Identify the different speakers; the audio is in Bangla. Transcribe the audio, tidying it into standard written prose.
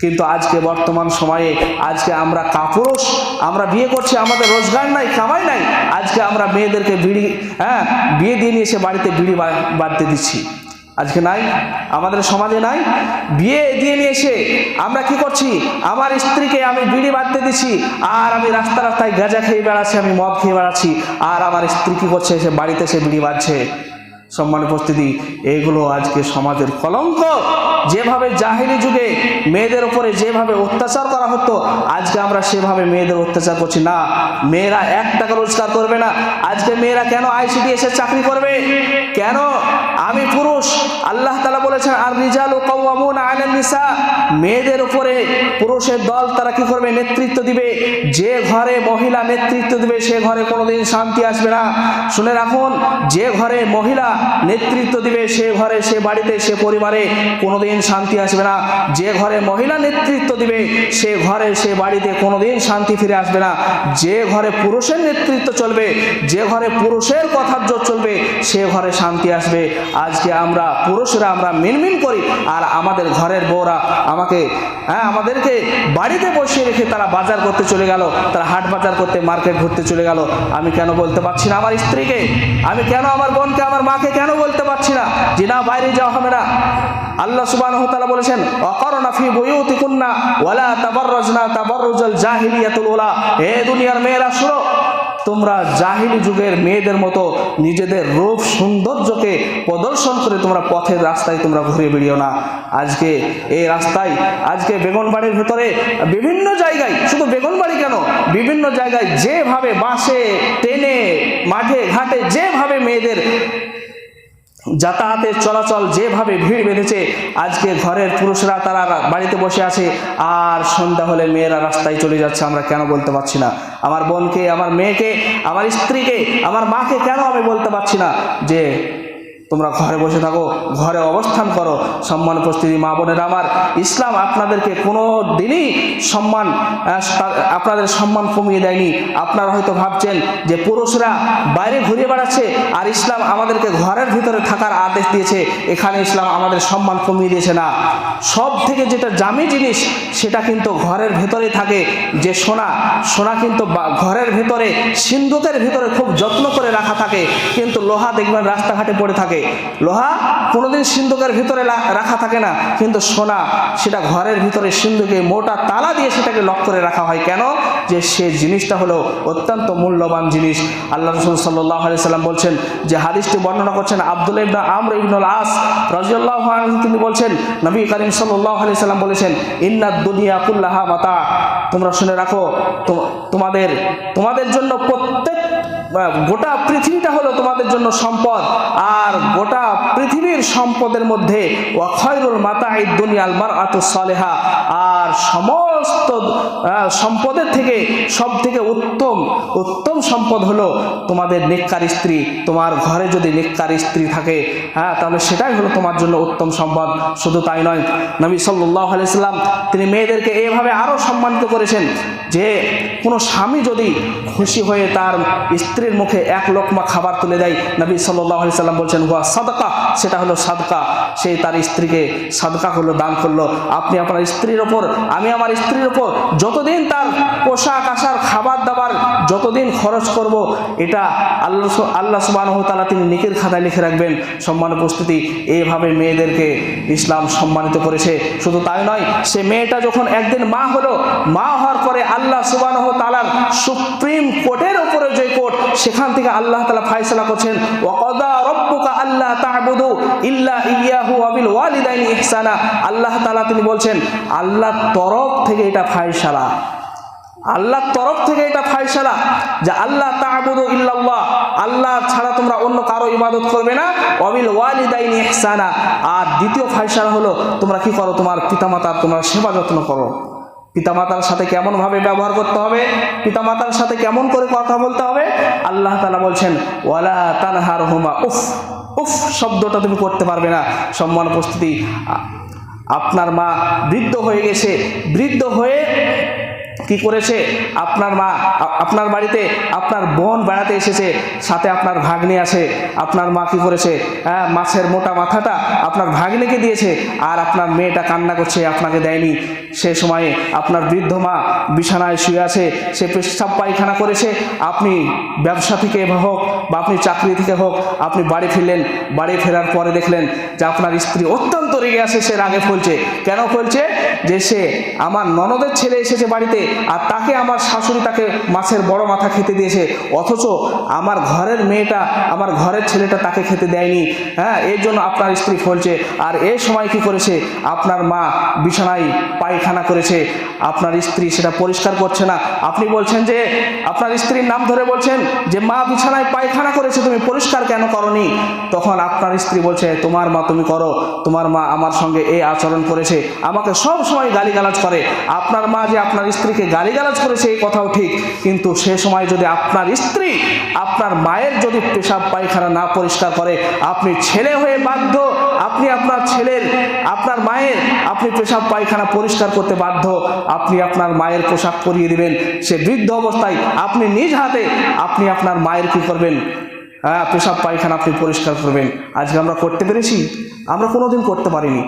Speaker 1: কিন্তু আজকে বর্তমান সময়ে আজকে আমরা কাপুরুষ, আমরা বিয়ে করছি, আমাদের রোজগার নাই, কামাই নাই, আজকে আমরা মেয়েদেরকে বিয়ে দিয়ে নিয়ে এসে বাড়িতে বিড়ি বাঁধতে দিচ্ছি। আজকে নাই, আমাদের সমাজে নাই। বিয়ে দিয়ে নিয়ে এসে আমরা কি করছি, আমার স্ত্রীকে আমি বিড়ি বাঁধতে দিচ্ছি, আর আমি রাস্তা রাস্তায় গাঁজা খেয়ে বেড়াচ্ছি, আমি মদ খেয়ে বেড়াচ্ছি, আর আমার স্ত্রী কি করছে, এসে বাড়িতে এসে বিড়ি বাঁধছে। সম্মান উপস্থিতি, এগুলো আজকে সমাজের কলঙ্ক। যেভাবে জাহিলি যুগে মেয়েদের উপরে যেভাবে অত্যাচার করা হতো, আজকে আমরা সেভাবে মেয়েদের অত্যাচার করছি না। মেয়েরা 1 টাকা রোজগার করবে না। আজকে মেয়েরা কেন আইসিডি এসে চাকরি করবে? কেন? আমি পুরুষ, আল্লাহ তাআলা বলেছেন আর রিজালু কাওয়ামুনা আলান নিসা, মেয়েদের উপরে পুরুষের দল তারা কি করবে, নেতৃত্ব দিবে। যে ঘরে মহিলা নেতৃত্ব দিবে সে ঘরে কোনোদিন শান্তি আসবে না। শুনে রাখুন, যে ঘরে মহিলা নেতৃত্ব দিবে সে ঘরে, সে বাড়িতে, সে পরিবারে কোনোদিন শান্তি আসবে না। যে ঘরে মহিলা নেতৃত্ব দিবে সে ঘরে, সে বাড়িতে কোনোদিন শান্তি ফিরে আসবে না। যে ঘরে পুরুষের নেতৃত্ব চলবে, যে ঘরে পুরুষের কথার জোর চলবে, সে ঘরে শান্তি আসবে। আজকে আমরা পুরুষরা আমরা মিনমিন করি, আর আমাদের ঘরের বউরা আমাদেরকে বাড়িতে বসিয়ে রেখে তারা বাজার করতে চলে গেল, তারা হাট বাজার করতে, মার্কেট ঘুরতে চলে গেল। আমি কেন বলতে পারছি না আমার স্ত্রীকে, আমি কেন আমার বোনকে, আমার মাকে কেন বলতে পারছি না যে না, বাইরে যাওয়া হবে না? আল্লাহ সুবহানাহু ওয়া তাআলা বলেছেন ওয়াকারনা ফি বুয়ুতিকুন্না ওয়ালা তাবাররাজনা তাবাররুজাল জাহিলিয়াতুল উলা। হে দুনিয়ার মেয়েরা শুনো, তোমরা জাহিলি যুগের মেয়েদের মতো নিজেদের রূপ সৌন্দর্যকে প্রদর্শন করে তোমরা পথের রাস্তায় তোমরা ঘুরে বেরিও না। আজকে এই রাস্তায়, আজকে বেগুনবাড়ির ভেতরে বিভিন্ন জায়গায়, শুধু বেগুনবাড়ি কেন, বিভিন্ন জায়গায় যেভাবে বাসে, ট্রেনে, মাঠে ঘাটে যেভাবে মেয়েদের যাতায়াতের চলাচল, যেভাবে ভিড় বেঁধেছে, আজকে ঘরের পুরুষরা তারা বাড়িতে বসে আছে, আর সন্ধ্যা হলে মেয়েরা রাস্তায় চলে যাচ্ছে। আমরা কেন বলতে পারছি না আমার বোনকে, আমার মেয়েকে, আমার স্ত্রীকে, আমার মাকে কেন আমি বলতে পারছি না যে তোমরা ঘরে বসে থাকো, ঘরে অবস্থান করো? সম্মান উপস্থিতি মা বোনেরা আমার, ইসলাম আপনাদেরকে কোনো দিনই আপনাদের সম্মান কমিয়ে দেয়নি। আপনারা হয়তো ভাবছেন যে পুরুষরা বাইরে ঘুরে বেড়াচ্ছে আর ইসলাম আমাদেরকে ঘরের ভিতরে থাকার আদেশ দিয়েছে, এখানে ইসলাম আমাদের সম্মান কমিয়ে দিয়েছে। না, সব থেকে যেটা দামি জিনিস সেটা কিন্তু ঘরের ভেতরেই থাকে। যে সোনা কিন্তু ঘরের ভেতরে, সিন্ধুকের ভিতরে খুব যত্ন করে রাখা থাকে, কিন্তু লোহা দেখবেন রাস্তাঘাটে পড়ে থাকে। লোহা কোনোদিন সিন্ধুকের ভিতরে রাখা থাকে না, কিন্তু সোনা সেটা ঘরের ভিতরে সিন্ধুকে মোটা তালা দিয়ে সেটাকে লক করে রাখা হয়। কেন? যে সে জিনিসটা হলো অত্যন্ত মূল্যবান জিনিস। আল্লাহ রাসূল সাল্লাল্লাহু আলাইহি সাল্লাম বলছেন, যে হাদিসটি বর্ণনা করছেন আব্দুল্লাহ ইবনে আমর ইবনুল আস রাদিয়াল্লাহু আনহু, তিনি বলছেন নবী করিম সাল্লাল্লাহু আলাইহি সাল্লাম বলেছেন ইন্নাদ দুনিয়া কুল্লাহা মাতা। তোমরা শুনে রাখো, তোমাদের জন্য গোটা পৃথিবীটা হলো তোমাদের জন্য সম্পদ, আর গোটা পৃথিবীর সম্পদের মধ্যে ওয়া খায়রুল মাতাঈদ দুনিয়াল মারআতুস সালিহা, আর সমস্ত সম্পদের থেকে সব থেকে উত্তম সম্পদ হলো তোমাদের নেককার স্ত্রী। তোমার ঘরে যদি নেককার স্ত্রী থাকে, তাহলে সেটাই হলো তোমার জন্য উত্তম সম্পদ। শুধু তাই নয়, নবী সাল্লাল্লাহু আলাইহি সাল্লাম তিনি মেয়েদেরকে এভাবে আরো সম্মানিত করেছেন যে কোনো স্বামী যদি খুশি হয়ে তার স্ত্রীর মুখে 1 লোকমা খাবার তুলে দেয়, নবী সাল্লাল্লাহু আলাইহি সাল্লাম বলছেন হুয়া সাদকা, সেটা হলো সাদকা। সে তার স্ত্রীকে সাদকা করলো, দান করলো। আপনি আপনার স্ত্রীর ওপর, আমি আমার স্ত্রীর ওপর যতদিন তার পোশাক আশাক, খাবার দাবার যতদিন খরচ করব, এটা আল্লাহ সুবহানাহু ওয়া তাআলা তিনি নেকির খাতায় লিখে রাখবেন। সম্মান উপস্থিতি, এইভাবে মেয়েদেরকে ইসলাম সম্মানিত করেছে। শুধু তাই নয়, সে মেয়েটা যখন একদিন মা হলো, মা হওয়ার পরে আল্লাহ সুবহানাহু ওয়া তাআলার সুপ্রিম কোর্টের উপরে যে কোর্ট, সেখান থেকে আল্লাহ তাআলা ফয়সালা করছেন ওয়া কাদা রাব্বুকা আল্লা তা'বুদু ইল্লা ইয়্যাহু ওয়া বিল ওয়ালিদাইনি ইহসানা। আল্লাহ তাআলা তিনি বলছেন, আল্লাহর তরফ থেকে এটা ফয়সালা, আল্লাহর তরফ থেকে এটা ফয়সালা যে আল্লাহ তা'বুদু ইল্লাল্লাহ, আল্লাহ ছাড়া তোমরা অন্য কারো ইবাদত করবে না, ওয়া বিল ওয়ালিদাইনি ইহসানা। আর দ্বিতীয় ফয়সালা হলো তোমরা কি করো, তোমার পিতামাতার তোমরা সেবা যত্ন করো। পিতামাতার সাথে কেমন ভাবে ব্যবহার করতে হবে, পিতামাতার সাথে কেমন করে কথা বলতে হবে, আল্লাহ তাআলা বলছেন ওয়ালা তানহারহুমা, উফ শব্দটা তুমি করতে পারবে না। সম্মান উপস্থিতি, আপনার মা বৃদ্ধ হয়ে গেছে, বৃদ্ধ হয়ে কি করেছে? আপনার মা আপনার বাড়িতে আপনার বোন বেড়াতে এসেছে, সাথে আপনার ভাগ্নে আছে, আপনার মা কি করেছে? মাছের মোটা মাথাটা আপনার ভাগ্নেকে দিয়েছে, আর আপনার মেয়েটা কান্না করছে, আপনাকে দেয়নি। সে সময়ে আপনার বৃদ্ধ মা বিছানায় শুয়ে আছে, সে পেশাব পায়খানা করেছে। আপনি ব্যবসা থেকে হোক বা আপনি চাকরি থেকে হোক, আপনি বাড়ি ফিরলেন, বাড়ি ফেরার পরে দেখলেন যে আপনার স্ত্রী অত্যন্ত রেগে আছে, সে রাগে ফলছে। কেন ফলছে? যে সে আমার ননদের ছেলে এসেছে বাড়িতে, আর তাকে আমার শাশুড়ি তাকে মাছের বড় মাথা খেতে দিয়েছে, অথচ আমার ঘরের মেয়েটা, আমার ঘরের ছেলেটা তাকে খেতে দেয়নি। এর জন্য আপনার স্ত্রী ফলছে। আর এই সময় কি করেছে? আপনার মা বিছানায় পায়খানা করেছে, আপনার স্ত্রী সেটা পরিষ্কার করছে না। আপনি বলছেন যে, আপনার স্ত্রীর নাম ধরে বলছেন যে, মা বিছানায় পায়খানা করেছে, তুমি পরিষ্কার কেন করনি? তখন আপনার স্ত্রী বলছে, তোমার মা তুমি করো, তোমার মা আমার সঙ্গে এই আচরণ করেছে, আমাকে সব সময় গালিগালাজ করে। আপনার মা যে আপনার স্ত্রীকে গালিগালাজ করেছে এই কথাও ঠিক, কিন্তু সে সময় যদি আপনার স্ত্রী আপনার মায়ের যদি পেশাব পায়খানা না পরিষ্কার করে, আপনি ছেলে হয়ে বাধ্য, আপনি আপনার ছেলের, আপনার মায়ের আপনি পেশাব পায়খানা পরিষ্কার করতে বাধ্য। আপনি আপনার মায়ের পোশাক পরিয়ে দিবেন, সে বৃদ্ধ অবস্থায় আপনি নিজ হাতে আপনি আপনার মায়ের কি করবেন? পেশাব পায়খানা আপনি পরিষ্কার করবেন। আজকে আমরা করতে পেরেছি? আমরা কোনোদিন করতে পারিনি।